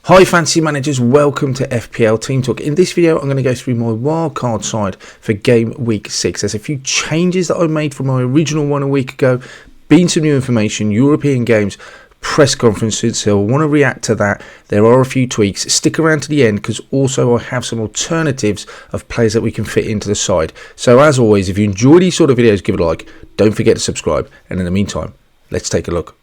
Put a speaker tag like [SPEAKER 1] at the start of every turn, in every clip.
[SPEAKER 1] Hi fantasy managers, welcome to FPL Team Talk. In this video I'm going to go through my wildcard side for game week 6. There's a few changes that I made from my original one a week ago, been some new information, European games, press conferences, so I want to react to that. There are a few tweaks. Stick around to the end because also I have some alternatives of players that we can fit into the side. So as always, if you enjoy these sort of videos, give it a like, don't forget to subscribe, and in the meantime, let's take a look.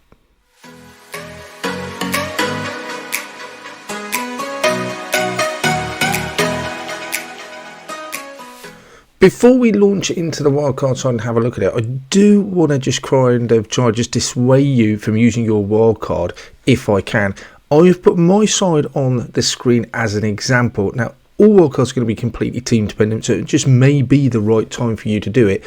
[SPEAKER 1] Before we launch into the wildcard side and have a look at it, I do want to just try to dissuade you from using your wildcard if I can. I've put my side on the screen as an example. Now, all wildcards are going to be completely team dependent, so it just may be the right time for you to do it.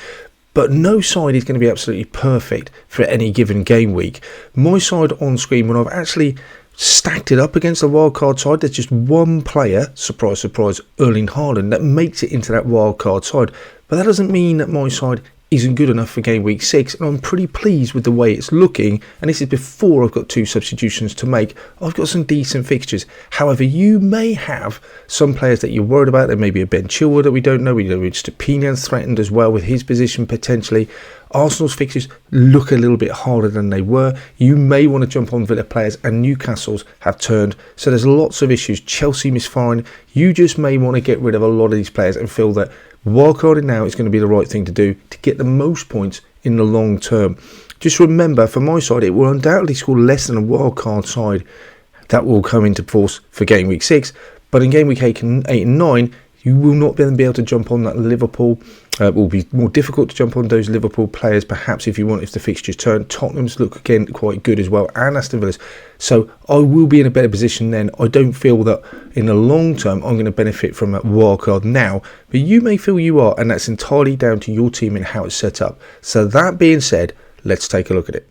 [SPEAKER 1] But no side is going to be absolutely perfect for any given game week. My side on screen, when I've actually stacked it up against the wildcard side, there's just one player, surprise surprise, Erling Haaland, that makes it into that wildcard side. But that doesn't mean that my side isn't good enough for game week 6, and I'm pretty pleased with the way it's looking, and this is before I've got 2 substitutions to make. I've got some decent fixtures. However, you may have some players that you're worried about. There may be a Ben Chilwell that we don't know. We know Stepinian's threatened as well with his position potentially. Arsenal's fixtures look a little bit harder than they were. You may want to jump on Villa players, and Newcastle's have turned. So there's lots of issues. Chelsea misfiring. You just may want to get rid of a lot of these players and feel that wildcarding now is going to be the right thing to do to get the most points in the long term. Just remember, for my side, it will undoubtedly score less than a wildcard side that will come into force for game week 6. But in game week 8 and 9, you will not then be able to jump on that Liverpool. It will be more difficult to jump on those Liverpool players, perhaps if the fixtures turn. Tottenham's look again quite good as well, and Aston Villa's. So I will be in a better position then. I don't feel that in the long term I'm going to benefit from a wildcard now, but you may feel you are, and that's entirely down to your team and how it's set up. So that being said, let's take a look at it.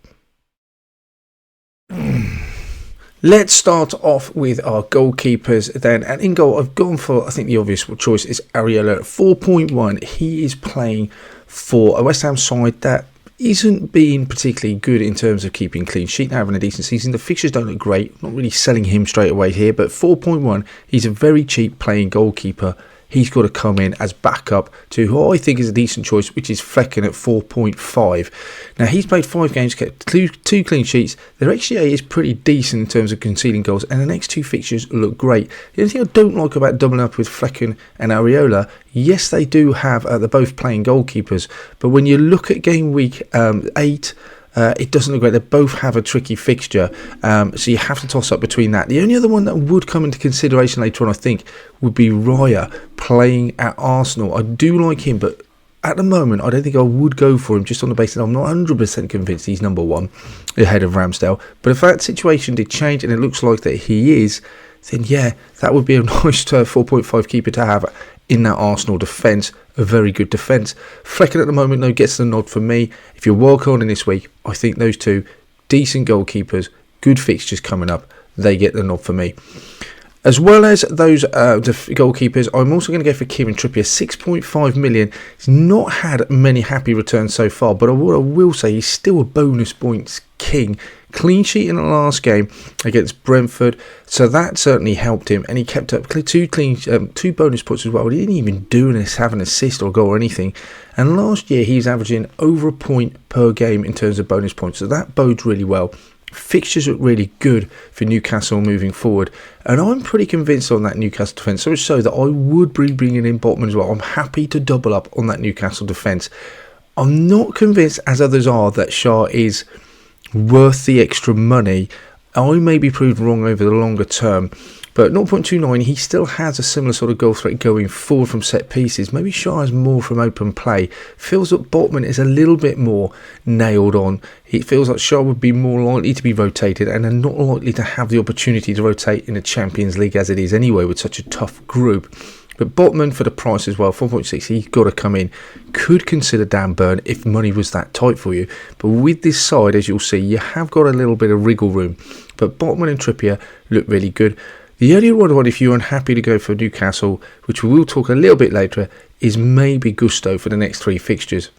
[SPEAKER 1] Let's start off with our goalkeepers then, and in goal I've gone for, I think the obvious choice is Areola at 4.1. He is playing for a West Ham side that isn't being particularly good in terms of keeping clean sheet, having a decent season. The fixtures don't look great, I'm not really selling him straight away here, but 4.1, he's a very cheap playing goalkeeper. He's got to come in as backup to who I think is a decent choice, which is Flecken at 4.5. Now, he's played 5 games, kept two clean sheets. Their XGA is pretty decent in terms of conceding goals, and the next 2 fixtures look great. The only thing I don't like about doubling up with Flecken and Areola, yes, they do have, they're both playing goalkeepers, but when you look at game week 8, it doesn't look great. They both have a tricky fixture, so you have to toss up between that. The only other one that would come into consideration later on, I think, would be Raya playing at Arsenal. I do like him, but at the moment, I don't think I would go for him, just on the basis that I'm not 100% convinced he's number 1 ahead of Ramsdale. But if that situation did change and it looks like that he is, then yeah, that would be a nice 4.5 keeper to have in that Arsenal defence. A very good defence. Flecken at the moment, though, gets the nod for me. If you're wildcarding this week, I think those 2 decent goalkeepers, good fixtures coming up, they get the nod for me. As well as those goalkeepers, I'm also going to go for Kieran Trippier, 6.5 million. He's not had many happy returns so far, but what I will say, he's still a bonus points king. Clean sheet in the last game against Brentford, so that certainly helped him, and he kept up 2 bonus points as well. He didn't even have an assist or goal or anything, and last year he was averaging over a point per game in terms of bonus points, so that bodes really well. Fixtures look really good for Newcastle moving forward, and I'm pretty convinced on that Newcastle defence, so much so that I would be bringing in Botman as well. I'm happy to double up on that Newcastle defence. I'm not convinced, as others are, that Shah is worth the extra money. I may be proved wrong over the longer term, but 0.29, he still has a similar sort of goal threat going forward from set pieces. Maybe Shah has more from open play. Feels that Botman is a little bit more nailed on. It feels like Shah would be more likely to be rotated and are not likely to have the opportunity to rotate in the Champions League as it is anyway with such a tough group. But Botman for the price as well, 4.6, he's got to come in. Could consider Dan Burn if money was that tight for you. But with this side, as you'll see, you have got a little bit of wriggle room. But Botman and Trippier look really good. The only one, if you're unhappy to go for Newcastle, which we will talk a little bit later, is maybe Gusto for the next 3 fixtures.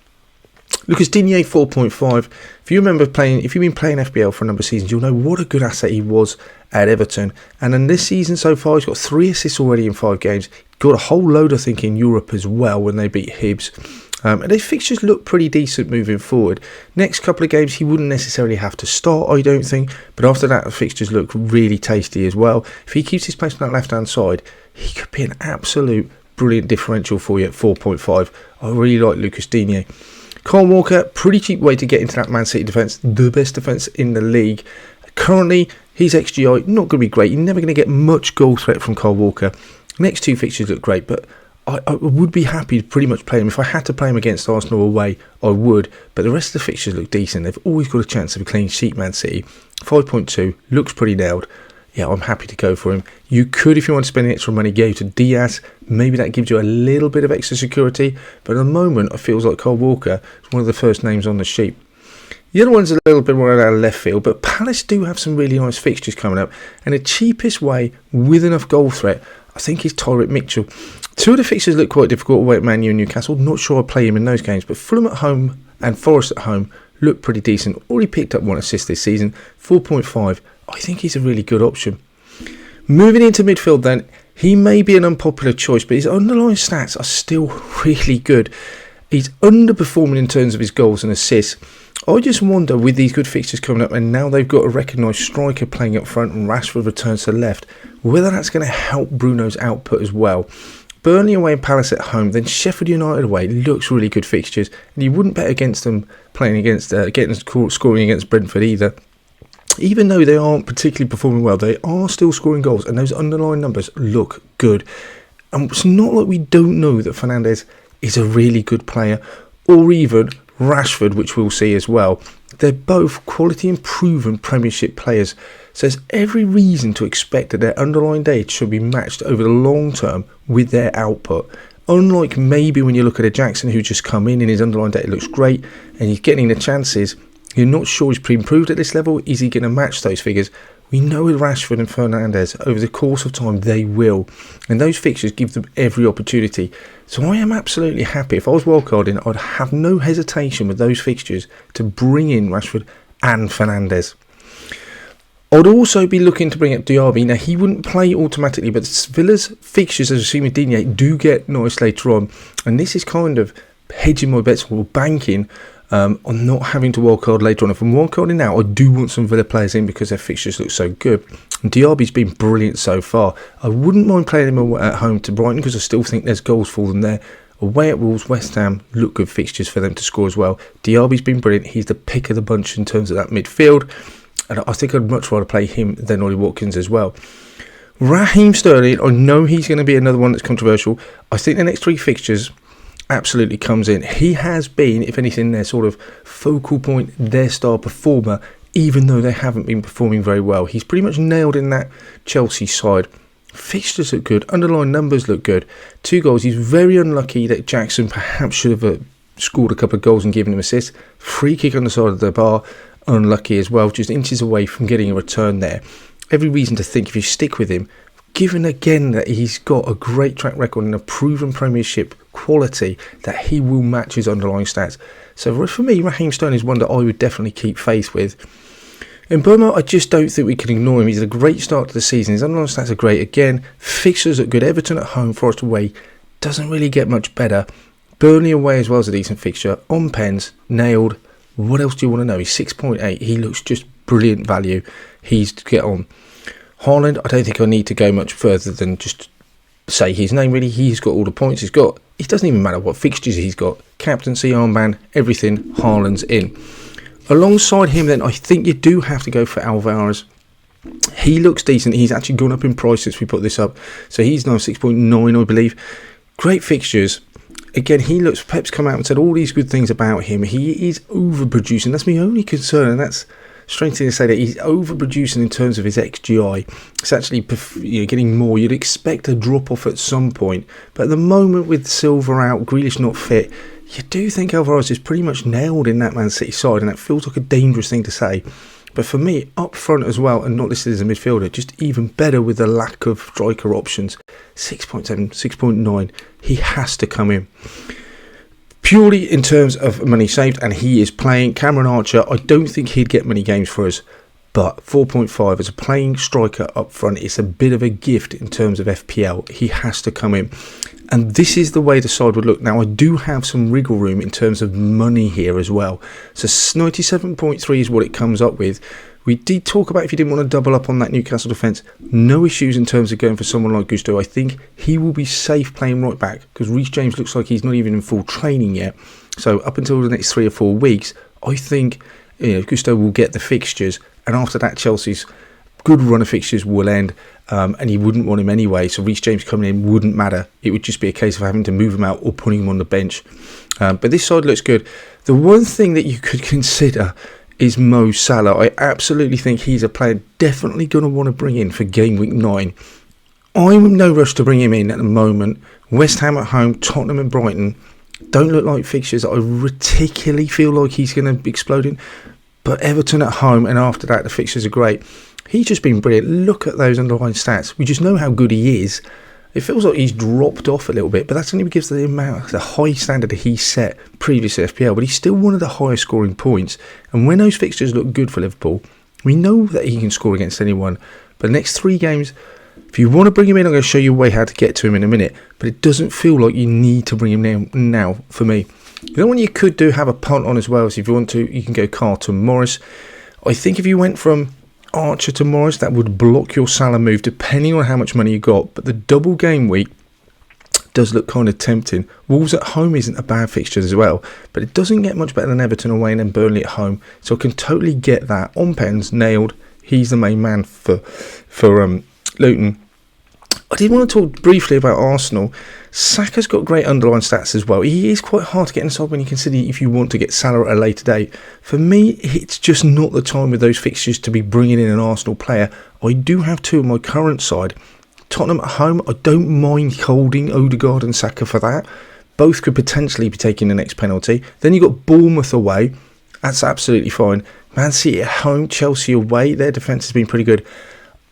[SPEAKER 1] Lucas Digne 4.5. If you've been playing FPL for a number of seasons, you'll know what a good asset he was at Everton. And in this season so far, he's got 3 assists already in 5 games. Got a whole load, I think, in Europe as well when they beat Hibs. And these fixtures look pretty decent moving forward. Next couple of games, he wouldn't necessarily have to start, I don't think. But after that, the fixtures look really tasty as well. If he keeps his place on that left-hand side, he could be an absolute brilliant differential for you at 4.5. I really like Lucas Digne. Kyle Walker, pretty cheap way to get into that Man City defence. The best defence in the league. Currently, his XGI, not going to be great. You're never going to get much goal threat from Kyle Walker. Next 2 fixtures look great, but I would be happy to pretty much play him. If I had to play him against Arsenal away, I would. But the rest of the fixtures look decent. They've always got a chance of a clean sheet, Man City. 5.2, looks pretty nailed. Yeah, I'm happy to go for him. You could, if you want to spend extra money, go to Diaz. Maybe that gives you a little bit of extra security. But at the moment, it feels like Kyle Walker is one of the first names on the sheet. The other one's a little bit more out of left field, but Palace do have some really nice fixtures coming up. And the cheapest way, with enough goal threat, I think is Tyrick Mitchell. 2 of the fixtures look quite difficult away at Man U and Newcastle. Not sure I'd play him in those games, but Fulham at home and Forest at home look pretty decent. Already picked up 1 assist this season. 4.5. I think he's a really good option. Moving into midfield then, he may be an unpopular choice, but his underlying stats are still really good. He's underperforming in terms of his goals and assists. I just wonder, with these good fixtures coming up, and now they've got a recognised striker playing up front and Rashford returns to the left, whether that's going to help Bruno's output as well. Burnley away and Palace at home, then Sheffield United away looks really good fixtures, and you wouldn't bet against them playing against scoring against Brentford either. Even though they aren't particularly performing well, they are still scoring goals, and those underlying numbers look good. And it's not like we don't know that Fernandes is a really good player, or even Rashford, which we'll see as well. They're both quality and proven Premiership players, so there's every reason to expect that their underlying data should be matched over the long term with their output. Unlike maybe when you look at a Jackson who just come in and his underlying data looks great and he's getting the chances, you're not sure he's pre-improved at this level. Is he going to match those figures? We know with Rashford and Fernandes, over the course of time, they will. And those fixtures give them every opportunity. So I am absolutely happy. If I was wildcarding, I'd have no hesitation with those fixtures to bring in Rashford and Fernandes. I'd also be looking to bring up Diaby. Now, he wouldn't play automatically, but Villa's fixtures, as we've seen with Digne, do get nice later on. And this is kind of hedging my bets or banking on not having to wildcard later on. If I'm wildcarding now, I do want some Villa players in because their fixtures look so good. And Diaby's been brilliant so far. I wouldn't mind playing him at home to Brighton because I still think there's goals for them there. Away at Wolves, West Ham, look good fixtures for them to score as well. Diaby's been brilliant. He's the pick of the bunch in terms of that midfield. And I think I'd much rather play him than Ollie Watkins as well. Raheem Sterling, I know he's going to be another one that's controversial. I think the next 3 fixtures absolutely comes in. He has been, if anything, their sort of focal point, their star performer, even though they haven't been performing very well. He's pretty much nailed in that Chelsea side. Fixtures look good, underlying numbers look good. 2 goals. He's very unlucky that Jackson perhaps should have scored a couple of goals and given him assists. Free kick on the side of the bar, unlucky as well, just inches away from getting a return there. Every reason to think if you stick with him, given again that he's got a great track record and a proven Premiership quality, that he will match his underlying stats. So for me, Raheem Sterling is one that I would definitely keep faith with. In Burma, I just don't think we can ignore him. He's a great start to the season. His underlying stats are great. Again, fixtures at good. Everton at home, Forest away. Doesn't really get much better. Burnley away as well as a decent fixture. On pens, nailed. What else do you want to know? He's 6.8. He looks just brilliant value. He's to get on. Haaland, I don't think I need to go much further than just say his name really. He's got all the points he's got. It doesn't even matter what fixtures he's got. Captaincy, armband, everything. Haaland's in. Alongside him then, I think you do have to go for Alvarez. He looks decent. He's actually gone up in price since we put this up. So he's now 6.9, I believe. Great fixtures. Again, Pep's come out and said all these good things about him. He is overproducing. That's my only concern, and that's strange thing to say that he's overproducing in terms of his XGI. It's actually getting more. You'd expect a drop off at some point, but at the moment with Silva out, Grealish not fit, you do think Alvarez is pretty much nailed in that Man City side, and that feels like a dangerous thing to say. But for me, up front as well, and not listed as a midfielder, just even better with the lack of striker options. 6.7, 6.9, he has to come in. Purely in terms of money saved, and he is playing Cameron Archer. I don't think he'd get many games for us, but 4.5 as a playing striker up front, it's a bit of a gift in terms of FPL. He has to come in. And this is the way the side would look. Now, I do have some wriggle room in terms of money here as well. So 97.3 is what it comes up with. We did talk about if you didn't want to double up on that Newcastle defence. No issues in terms of going for someone like Gusto. I think he will be safe playing right back because Reece James looks like he's not even in full training yet. So up until the next 3 or 4 weeks, I think Gusto will get the fixtures. And after that, Chelsea's good run of fixtures will end. And he wouldn't want him anyway, so Reece James coming in wouldn't matter. It would just be a case of having to move him out or putting him on the bench. But this side looks good. The one thing that you could consider is Mo Salah. I absolutely think he's a player definitely going to want to bring in for game week 9. I'm in no rush to bring him in at the moment. West Ham at home, Tottenham and Brighton don't look like fixtures that I particularly feel like he's going to be exploding. But Everton at home, and after that the fixtures are great. He's just been brilliant. Look at those underlying stats. We just know how good he is. It feels like he's dropped off a little bit, but that's only because of the high standard that he set previous to FPL. But he's still one of the highest scoring points. And when those fixtures look good for Liverpool, we know that he can score against anyone. But the next 3 games, if you want to bring him in, I'm going to show you a way how to get to him in a minute. But it doesn't feel like you need to bring him now for me. The other one you could do, have a punt on as well. So if you want to, you can go Carlton Morris. I think if you went from Archer to Morris, that would block your Salah move depending on how much money you got. But the double game week does look kind of tempting. Wolves at home isn't a bad fixture as well, but it doesn't get much better than Everton away and then Burnley at home. So I can totally get that. On pens, nailed. He's the main man for Luton. I did want to talk briefly about Arsenal. Saka's got great underlying stats as well. He is quite hard to get inside when you consider if you want to get Salah at a later date. For me, it's just not the time with those fixtures to be bringing in an Arsenal player. I do have 2 on my current side. Tottenham at home, I don't mind holding Odegaard and Saka for that. Both could potentially be taking the next penalty. Then you've got Bournemouth away. That's absolutely fine. Man City at home, Chelsea away. Their defence has been pretty good.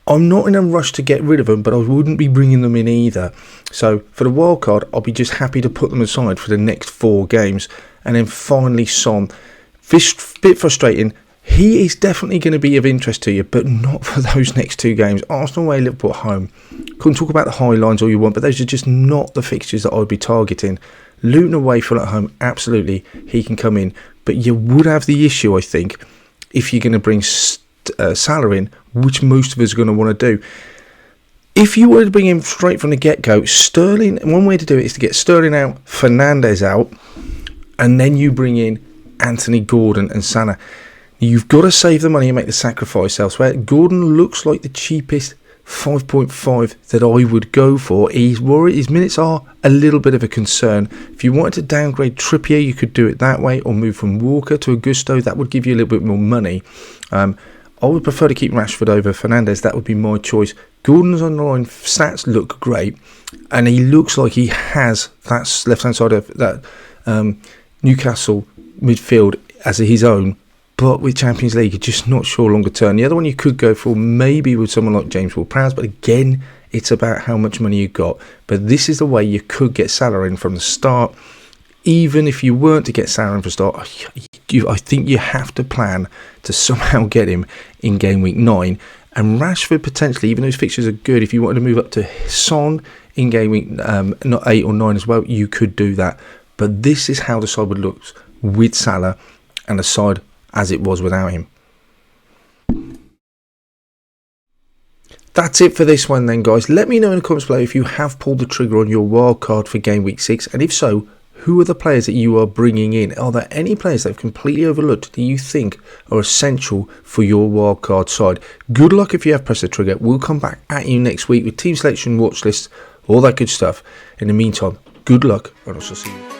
[SPEAKER 1] I'm not in a rush to get rid of them, but I wouldn't be bringing them in either. So for the wildcard, I'll be just happy to put them aside for the next 4 games. And then finally Son. Bit frustrating. He is definitely going to be of interest to you, but not for those next 2 games. Arsenal away, Liverpool at home. Couldn't talk about the high lines all you want, but those are just not the fixtures that I would be targeting. Luton away, Fulham at home, absolutely, he can come in. But you would have the issue, I think, if you're going to bring Salah in, which most of us are going to want to do. If you were to bring him straight from the get-go, Sterling, one way to do it is to get Sterling out, Fernandes out, and then you bring in Anthony Gordon and Salah. You've got to save the money and make the sacrifice elsewhere. Gordon looks like the cheapest 5.5 that I would go for. He's worried. His minutes are a little bit of a concern. If you wanted to downgrade Trippier, you could do it that way, or move from Walker to Augusto. That would give you a little bit more money. I would prefer to keep Rashford over Fernandes. That would be my choice. Gordon's underlying stats look great, and he looks like he has that left-hand side of that Newcastle midfield as his own. But with Champions League, you're just not sure longer term. The other one you could go for maybe with someone like James Ward-Prowse, but again, it's about how much money you got. But this is the way you could get Salah in from the start. Even if you weren't to get Salah in for the start, I think you have to plan to somehow get him in game week 9. And Rashford potentially, even though his fixtures are good, if you wanted to move up to Son in game week not 8 or 9 as well, you could do that. But this is how the side would look with Salah and the side as it was without him. That's it for this one then, guys. Let me know in the comments below if you have pulled the trigger on your wild card for game week 6, and if so, who are the players that you are bringing in? Are there any players that have completely overlooked that you think are essential for your wildcard side? Good luck if you have pressed the trigger. We'll come back at you next week with team selection, watch lists, all that good stuff. In the meantime, good luck, and I'll see you.